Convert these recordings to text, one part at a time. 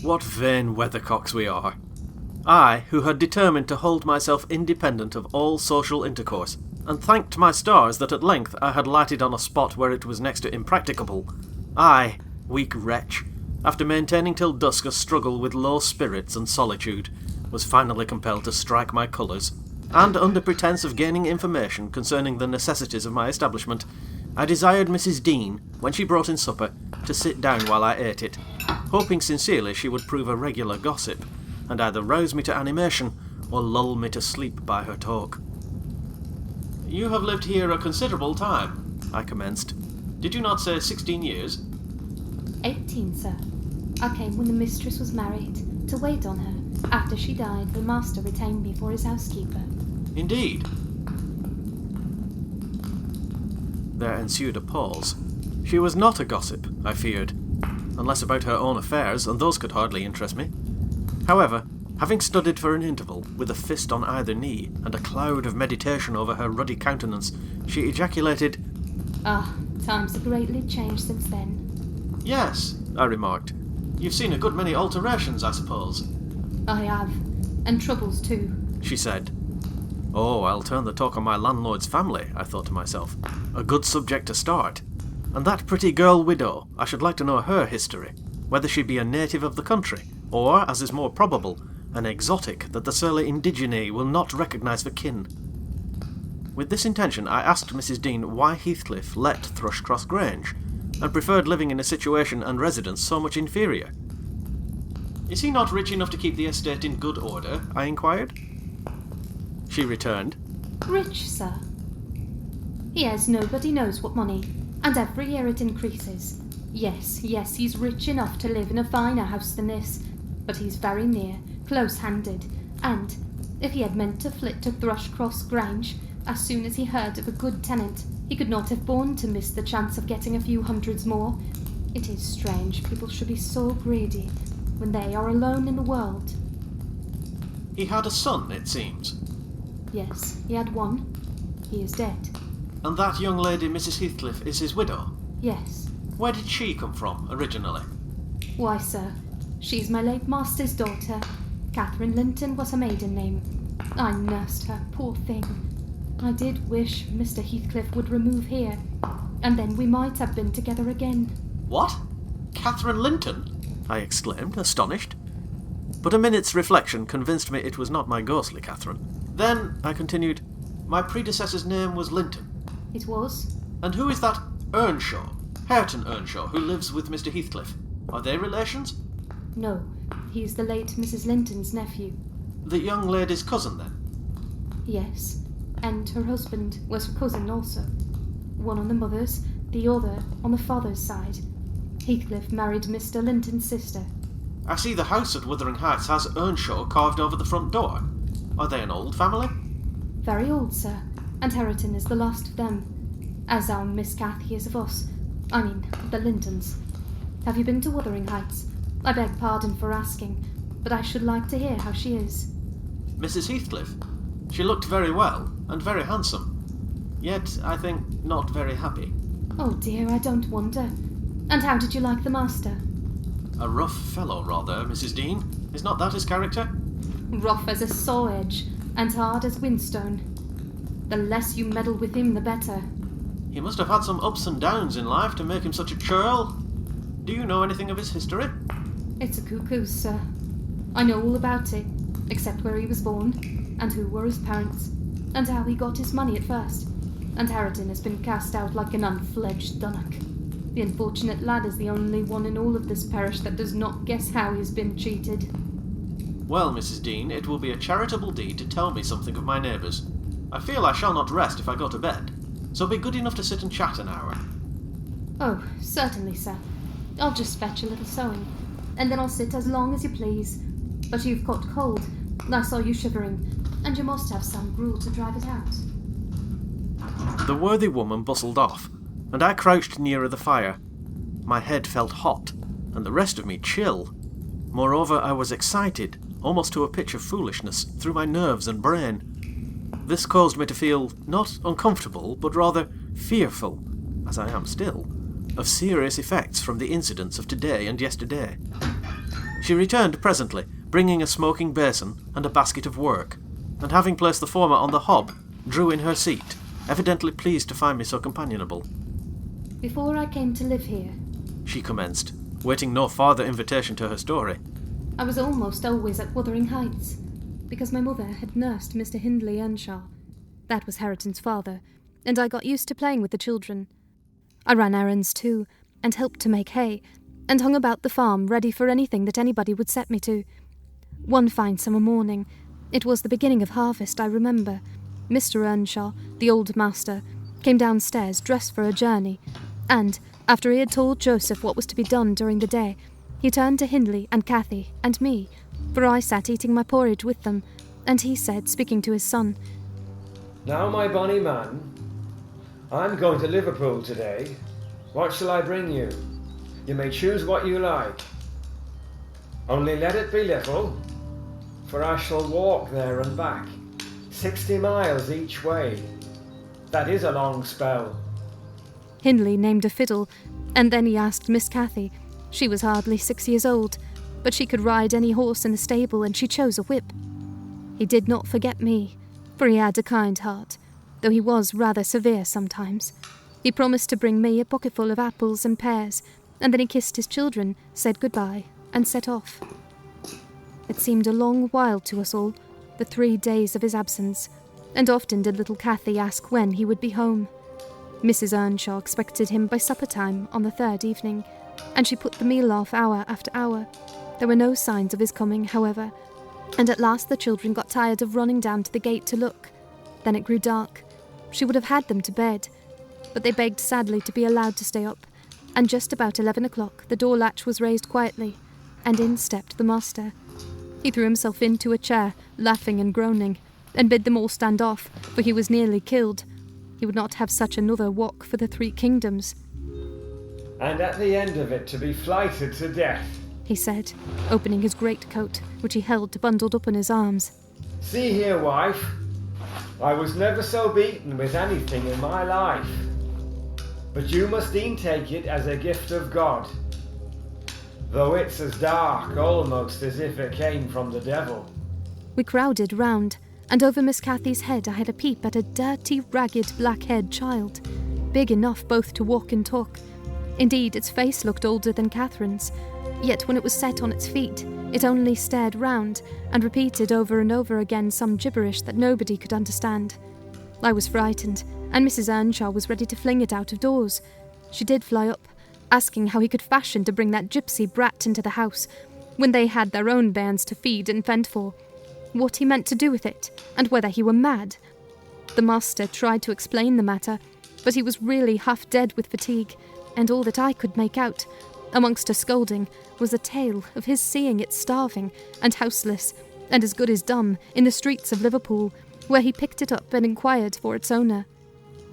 What vain weathercocks we are. I, who had determined to hold myself independent of all social intercourse, and thanked my stars that at length I had lighted on a spot where it was next to impracticable. I, weak wretch, after maintaining till dusk a struggle with low spirits and solitude, was finally compelled to strike my colours, and under pretence of gaining information concerning the necessities of my establishment, I desired Mrs. Dean, when she brought in supper, to sit down while I ate it, hoping sincerely she would prove a regular gossip, and either rouse me to animation, or lull me to sleep by her talk. "You have lived here a considerable time," I commenced. "Did you not say 16 years? 18, sir. I came when the mistress was married, to wait on her. After she died, the master retained me for his housekeeper." "Indeed." There ensued a pause. She was not a gossip, I feared, unless about her own affairs, and those could hardly interest me. However, having studied for an interval, with a fist on either knee, and a cloud of meditation over her ruddy countenance, she ejaculated, "Ah, times have greatly changed since then." "Yes," I remarked. "You've seen a good many alterations, I suppose." "I have, and troubles too," she said. Oh, I'll turn the talk on my landlord's family, I thought to myself. A good subject to start. And that pretty girl widow, I should like to know her history, whether she be a native of the country, or, as is more probable, an exotic that the surly indigene will not recognise for kin. With this intention, I asked Mrs. Dean why Heathcliff let Thrushcross Grange, and preferred living in a situation and residence so much inferior. "Is he not rich enough to keep the estate in good order?" I inquired. She returned, "Rich, sir? He has nobody knows what money, and every year it increases. Yes, he's rich enough to live in a finer house than this, but he's very near, close-handed, and, if he had meant to flit to Thrushcross Grange, as soon as he heard of a good tenant, he could not have borne to miss the chance of getting a few hundreds more. It is strange people should be so greedy, when they are alone in the world." "He had a son, it seems." "Yes, he had one. He is dead." "And that young lady, Mrs. Heathcliff, is his widow?" "Yes." "Where did she come from, originally?" "Why, sir, she's my late master's daughter. Catherine Linton was her maiden name. I nursed her, poor thing. I did wish Mr. Heathcliff would remove here, and then we might have been together again." "What? Catherine Linton?" I exclaimed, astonished. But a minute's reflection convinced me it was not my ghostly Catherine. "Then," I continued, "my predecessor's name was Linton." "It was." "And who is that Earnshaw, Hareton Earnshaw, who lives with Mr. Heathcliff? Are they relations?" "No, he's the late Mrs. Linton's nephew." "The young lady's cousin, then?" "Yes, and her husband was her cousin also. One on the mother's, the other on the father's side. Heathcliff married Mr. Linton's sister." "I see the house at Wuthering Heights has Earnshaw carved over the front door. Are they an old family?" "Very old, sir, and Hareton is the last of them, as our Miss Cathy is of us. I mean, the Lintons. Have you been to Wuthering Heights? I beg pardon for asking, but I should like to hear how she is." "Mrs. Heathcliff? She looked very well, and very handsome. Yet, I think, not very happy." "Oh dear, I don't wonder. And how did you like the master?" "A rough fellow, rather, Mrs. Dean. Is not that his character?" "Rough as a saw edge, and hard as whinstone. The less you meddle with him, the better." "He must have had some ups and downs in life to make him such a churl. Do you know anything of his history?" "It's a cuckoo's, sir. I know all about it, except where he was born, and who were his parents, and how he got his money at first. And Hareton has been cast out like an unfledged dunnock. The unfortunate lad is the only one in all of this parish that does not guess how he's been cheated." "Well, Mrs. Dean, it will be a charitable deed to tell me something of my neighbours. I feel I shall not rest if I go to bed, so be good enough to sit and chat an hour." "Oh, certainly, sir. I'll just fetch a little sewing, and then I'll sit as long as you please. But you've caught cold. I saw you shivering, and you must have some gruel to drive it out." The worthy woman bustled off, and I crouched nearer the fire. My head felt hot, and the rest of me chill. Moreover, I was excited, almost to a pitch of foolishness, through my nerves and brain. This caused me to feel not uncomfortable, but rather fearful, as I am still, of serious effects from the incidents of today and yesterday. She returned presently, bringing a smoking basin and a basket of work, and having placed the former on the hob, drew in her seat, evidently pleased to find me so companionable. Before I came to live here, she commenced, waiting no farther invitation to her story. I was almost always at Wuthering Heights, because my mother had nursed Mr. Hindley Earnshaw. That was Hareton's father, and I got used to playing with the children. I ran errands too, and helped to make hay, and hung about the farm ready for anything that anybody would set me to. One fine summer morning, it was the beginning of harvest, I remember, Mr. Earnshaw, the old master, came downstairs dressed for a journey, and, after he had told Joseph what was to be done during the day, he turned to Hindley and Cathy and me, for I sat eating my porridge with them, and he said, speaking to his son, "Now, my bonny man, I'm going to Liverpool today. What shall I bring you? You may choose what you like. Only let it be little, for I shall walk there and back, 60 miles each way. That is a long spell." Hindley named a fiddle, and then he asked Miss Cathy. She was hardly 6 years old, but she could ride any horse in the stable, and she chose a whip. He did not forget me, for he had a kind heart, though he was rather severe sometimes. He promised to bring me a pocketful of apples and pears, and then he kissed his children, said goodbye, and set off. It seemed a long while to us all, the 3 days of his absence, and often did little Cathy ask when he would be home. Mrs. Earnshaw expected him by supper time on the 3rd evening, and she put the meal off hour after hour. There were no signs of his coming, however, and at last the children got tired of running down to the gate to look. Then it grew dark. She would have had them to bed, but they begged sadly to be allowed to stay up, and just about 11 o'clock the door latch was raised quietly, and in stepped the master. He threw himself into a chair, laughing and groaning, and bid them all stand off, for he was nearly killed. He would not have such another walk for the 3 kingdoms. "And at the end of it to be flighted to death," he said, opening his greatcoat, which he held bundled up in his arms. "See here, wife, I was never so beaten with anything in my life. But you must e'en take it as a gift of God, though it's as dark almost as if it came from the devil." We crowded round, and over Miss Cathy's head I had a peep at a dirty, ragged, black-haired child, big enough both to walk and talk. Indeed, its face looked older than Catherine's, yet when it was set on its feet, it only stared round, and repeated over and over again some gibberish that nobody could understand. I was frightened, and Mrs. Earnshaw was ready to fling it out of doors. She did fly up, asking how he could fashion to bring that gypsy brat into the house, when they had their own bairns to feed and fend for, what he meant to do with it, and whether he were mad. The master tried to explain the matter, but he was really half dead with fatigue, and all that I could make out, amongst her scolding, was a tale of his seeing it starving and houseless, and as good as dumb, in the streets of Liverpool, where he picked it up and inquired for its owner.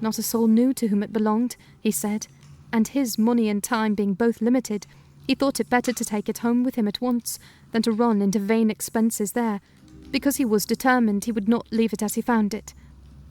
Not a soul knew to whom it belonged, he said, and his money and time being both limited, he thought it better to take it home with him at once than to run into vain expenses there, because he was determined he would not leave it as he found it.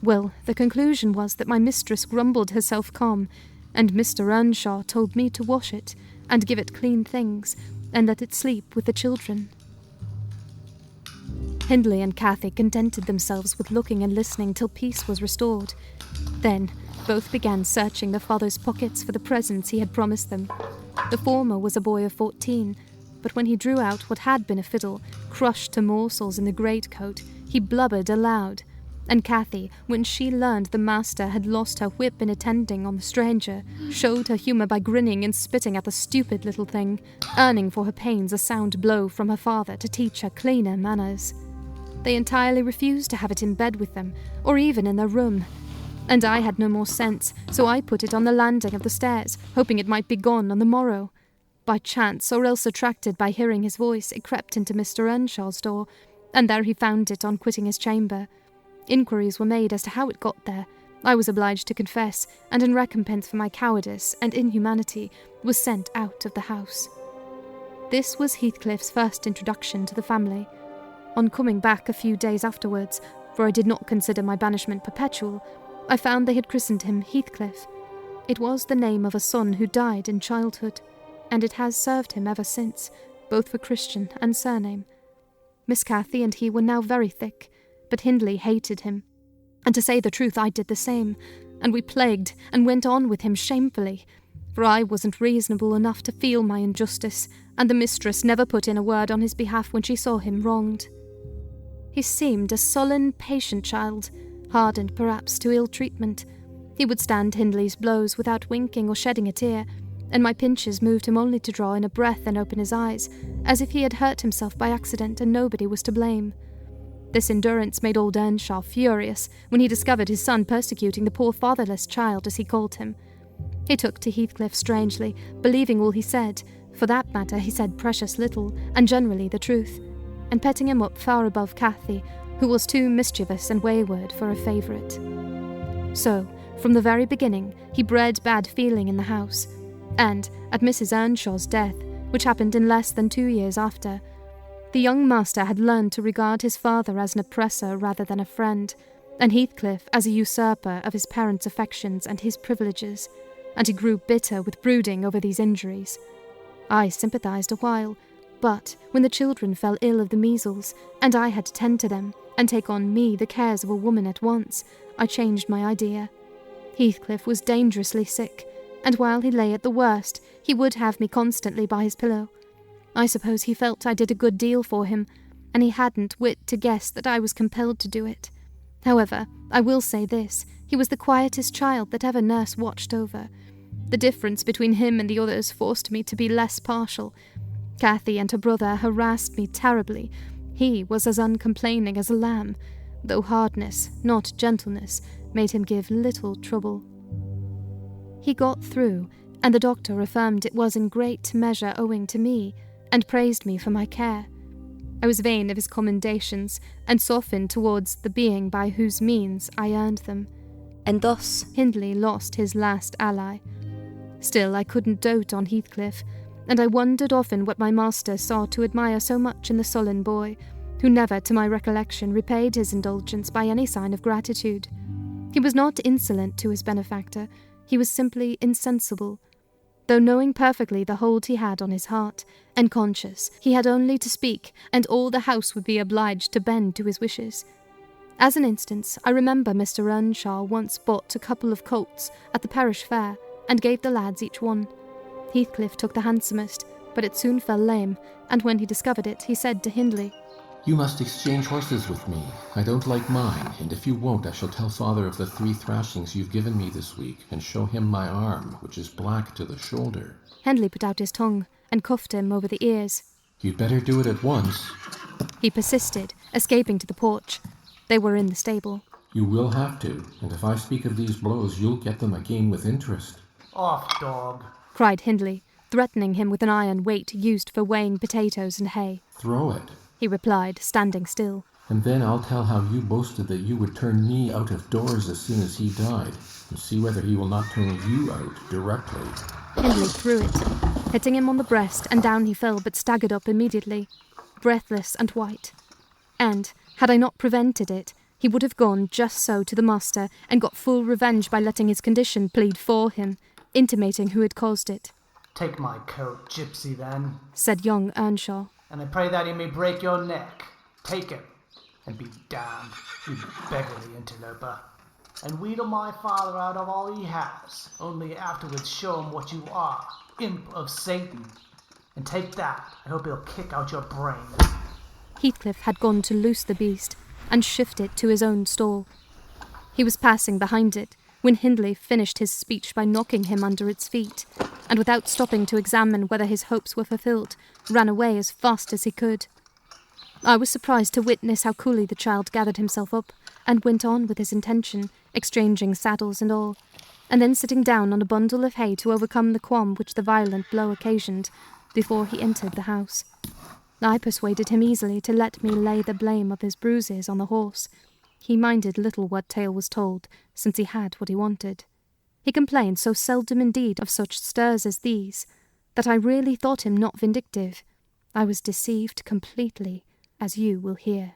Well, the conclusion was that my mistress grumbled herself calm, and Mr. Earnshaw told me to wash it, and give it clean things, and let it sleep with the children. Hindley and Cathy contented themselves with looking and listening till peace was restored. Then both began searching the father's pockets for the presents he had promised them. The former was a boy of 14, but when he drew out what had been a fiddle, crushed to morsels in the greatcoat, he blubbered aloud, and Cathy, when she learned the master had lost her whip in attending on the stranger, showed her humour by grinning and spitting at the stupid little thing, earning for her pains a sound blow from her father to teach her cleaner manners. They entirely refused to have it in bed with them, or even in their room, and I had no more sense, so I put it on the landing of the stairs, hoping it might be gone on the morrow. By chance, or else attracted by hearing his voice, it crept into Mr. Earnshaw's door, and there he found it on quitting his chamber. Inquiries were made as to how it got there. I was obliged to confess, and in recompense for my cowardice and inhumanity, was sent out of the house. This was Heathcliff's first introduction to the family. On coming back a few days afterwards, for I did not consider my banishment perpetual, I found they had christened him Heathcliff. It was the name of a son who died in childhood, and it has served him ever since, both for Christian and surname. Miss Cathy and he were now very thick, but Hindley hated him. And to say the truth, I did the same, and we plagued and went on with him shamefully, for I wasn't reasonable enough to feel my injustice, and the mistress never put in a word on his behalf when she saw him wronged. He seemed a sullen, patient child, hardened perhaps to ill treatment. He would stand Hindley's blows without winking or shedding a tear, and my pinches moved him only to draw in a breath and open his eyes, as if he had hurt himself by accident and nobody was to blame. This endurance made old Earnshaw furious when he discovered his son persecuting the poor fatherless child, as he called him. He took to Heathcliff strangely, believing all he said. For that matter, he said precious little, and generally the truth, and petting him up far above Cathy, who was too mischievous and wayward for a favourite. So, from the very beginning, he bred bad feeling in the house, and, at Mrs. Earnshaw's death, which happened in less than 2 years after, the young master had learned to regard his father as an oppressor rather than a friend, and Heathcliff as a usurper of his parents' affections and his privileges, and he grew bitter with brooding over these injuries. I sympathised a while, but when the children fell ill of the measles, and I had to tend to them, and take on me the cares of a woman at once, I changed my idea. Heathcliff was dangerously sick, and while he lay at the worst, he would have me constantly by his pillow. I suppose he felt I did a good deal for him, and he hadn't wit to guess that I was compelled to do it. However, I will say this, he was the quietest child that ever nurse watched over. The difference between him and the others forced me to be less partial. Cathy and her brother harassed me terribly. He was as uncomplaining as a lamb, though hardness, not gentleness, made him give little trouble. He got through, and the doctor affirmed it was in great measure owing to me, and praised me for my care. I was vain of his commendations, and softened towards the being by whose means I earned them, and thus Hindley lost his last ally. Still, I couldn't dote on Heathcliff, and I wondered often what my master saw to admire so much in the sullen boy, who never, to my recollection, repaid his indulgence by any sign of gratitude. He was not insolent to his benefactor, he was simply insensible, though knowing perfectly the hold he had on his heart, and conscious he had only to speak, and all the house would be obliged to bend to his wishes. As an instance, I remember Mr. Earnshaw once bought a couple of colts at the parish fair, and gave the lads each one. Heathcliff took the handsomest, but it soon fell lame, and when he discovered it, he said to Hindley, "You must exchange horses with me. I don't like mine, and if you won't, I shall tell father of the 3 thrashings you've given me this week, and show him my arm, which is black to the shoulder." Hindley put out his tongue, and cuffed him over the ears. "You'd better do it at once." He persisted, escaping to the porch. They were in the stable. "You will have to, and if I speak of these blows, you'll get them again with interest." "Off, dog," cried Hindley, threatening him with an iron weight used for weighing potatoes and hay. "Throw it." He replied, standing still. "And then I'll tell how you boasted that you would turn me out of doors as soon as he died, and see whether he will not turn you out directly." Hindley threw it, hitting him on the breast, and down he fell, but staggered up immediately, breathless and white. And, had I not prevented it, he would have gone just so to the master, and got full revenge by letting his condition plead for him, intimating who had caused it. "Take my coat, gypsy, then, said young Earnshaw. and I pray that he may break your neck. Take it, and be damned, you beggarly interloper, and wheedle my father out of all he has, only afterwards show him what you are, imp of Satan. And take that, I hope he'll kick out your brains." Heathcliff had gone to loose the beast, and shift it to his own stall. He was passing behind it, when Hindley finished his speech by knocking him under its feet, and without stopping to examine whether his hopes were fulfilled, ran away as fast as he could. I was surprised to witness how coolly the child gathered himself up, and went on with his intention, exchanging saddles and all, and then sitting down on a bundle of hay to overcome the qualm which the violent blow occasioned, before he entered the house. I persuaded him easily to let me lay the blame of his bruises on the horse. He minded little what tale was told, since he had what he wanted. He complained so seldom indeed of such stirs as these, that I really thought him not vindictive. I was deceived completely, as you will hear.